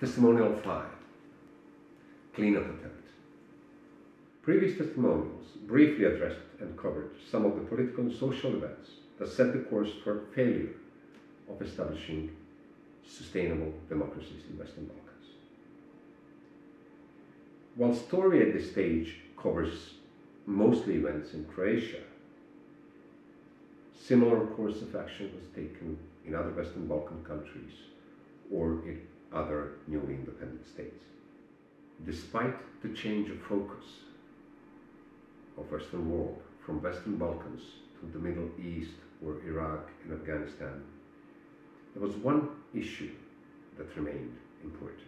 Testimonial 5. Cleanup attempt. Previous testimonials briefly addressed and covered some of the political and social events that set the course for failure of establishing sustainable democracies in Western Balkans. While story at this stage covers mostly events in Croatia, similar course of action was taken in other Western Balkan countries or in other newly independent states. Despite the change of focus of Western world from Western Balkans to the Middle East or Iraq and Afghanistan, there was one issue that remained important.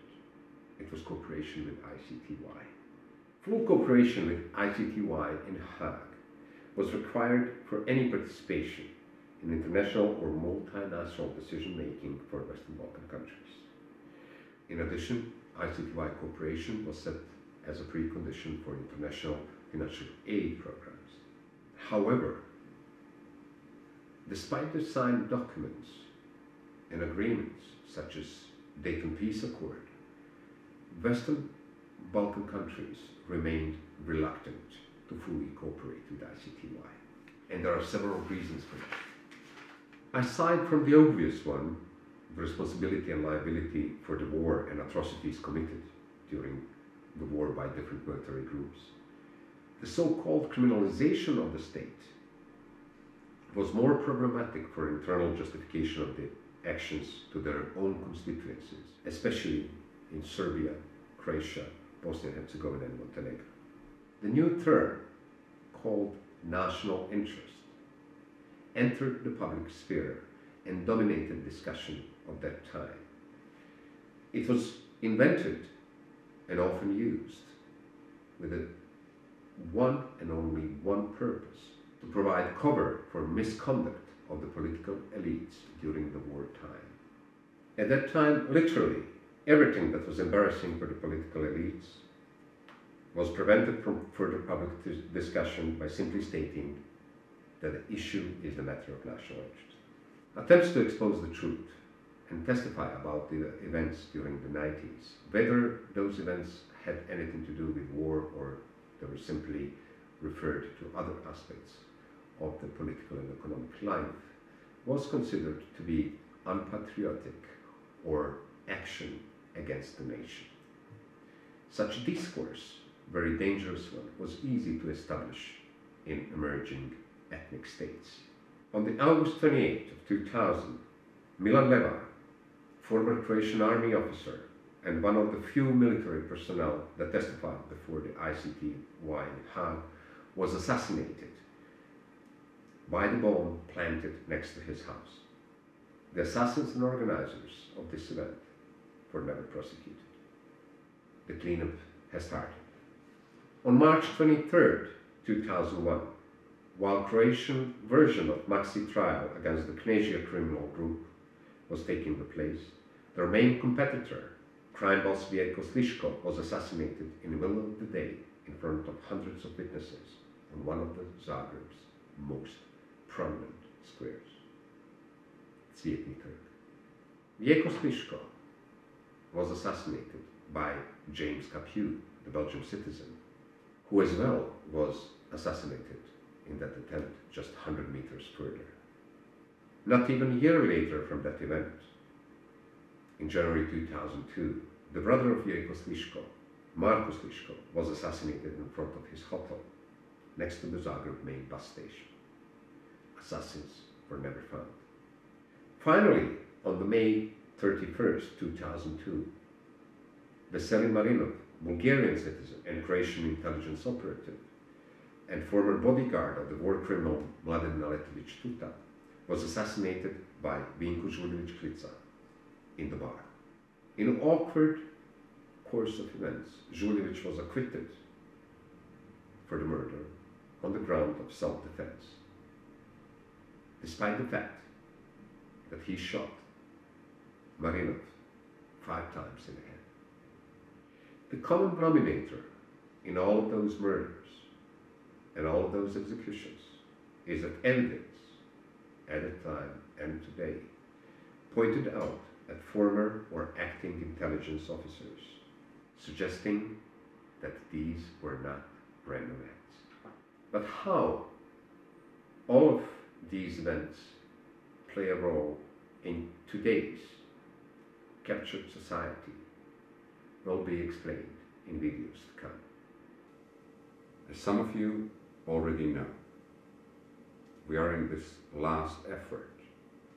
It was cooperation with ICTY. Full cooperation with ICTY in Hague was required for any participation in international or multinational decision-making for Western Balkan countries. In addition, ICTY cooperation was set as a precondition for international financial aid programs. However, despite the signed documents and agreements such as Dayton Peace Accord, Western Balkan countries remained reluctant to fully cooperate with ICTY. And there are several reasons for that. Aside from the obvious one, the responsibility and liability for the war and atrocities committed during the war by different military groups, the so-called criminalization of the state was more problematic for internal justification of the actions to their own constituencies, especially in Serbia, Croatia, Bosnia and Herzegovina and Montenegro. The new term, called national interest, entered the public sphere and dominated discussion of that time. It was invented and often used with one and only one purpose: to provide cover for misconduct of the political elites during the wartime. At that time, literally, everything that was embarrassing for the political elites was prevented from further public discussion by simply stating that the issue is a matter of national interest. Attempts to expose the truth and testify about the events during the 90s, whether those events had anything to do with war or they were simply referred to other aspects of the political and economic life, was considered to be unpatriotic or action against the nation. Such discourse, very dangerous one, was easy to establish in emerging ethnic states. On the August 28th of 2000, Milan Leva, former Croatian army officer and one of the few military personnel that testified before the ICTY in Hague, was assassinated by the bomb planted next to his house. The assassins and organizers of this event were never prosecuted. The cleanup has started. On March 23rd, 2001, while Croatian version of Maxi trial against the Knezia criminal group was taking place, their main competitor, crime boss Vjeko Sliško, was assassinated in the middle of the day in front of hundreds of witnesses on one of the Zagreb's most prominent squares. Cvijetni Trg. Vjeko Sliško was assassinated by James Capu, the Belgian citizen, who as well was assassinated in that attempt just 100 meters further. Not even a year later from that event, in January 2002, the brother of Vjeko Sliško, Marko Sliško, was assassinated in front of his hotel, next to the Zagreb main bus station. Assassins were never found. Finally, on the May 31st, 2002, Veselin Marinov, Bulgarian citizen and Croatian intelligence operative, and former bodyguard of the war criminal Mladen Naletovic Tuta, was assassinated by Vinko Žuljević Klica in the bar. In an awkward course of events, Žuljević was acquitted for the murder on the ground of self-defense, despite the fact that he shot Marinov 5 times in the head. The common denominator in all of those murders and all of those executions is that evidence at the time and today pointed out at former or acting intelligence officers, suggesting that these were not random acts. But how all of these events play a role in today's captured society will be explained in videos to come. As some of you already know, we are in this last effort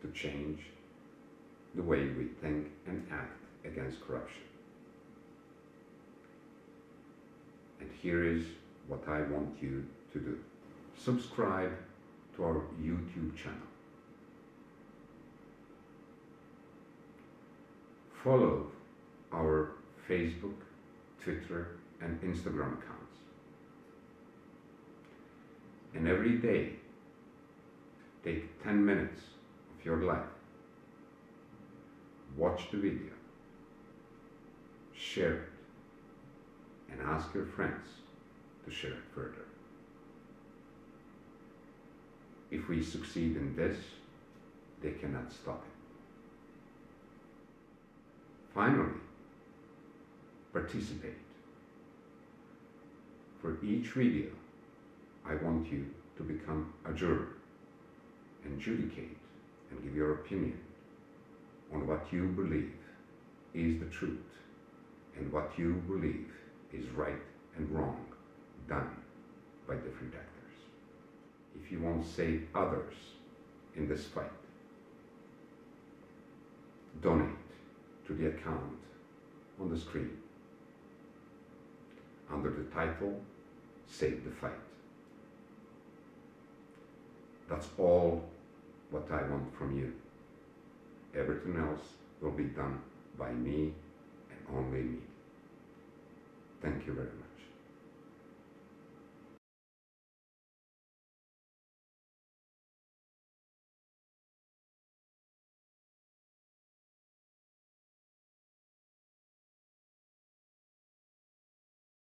to change the way we think and act against corruption. And here is what I want you to do. Subscribe to our YouTube channel. Follow our Facebook, Twitter, and Instagram accounts. And every day, take 10 minutes of your life. Watch the video, share it, and ask your friends to share it further. If we succeed in this, they cannot stop it. Finally, participate. For each video, I want you to become a juror and adjudicate and give your opinion on what you believe is the truth and what you believe is right and wrong done by different actors. If you want to save others in this fight, donate to the account on the screen under the title Save the Fight. That's all what I want from you. Everything else will be done by me and only me. Thank you very much.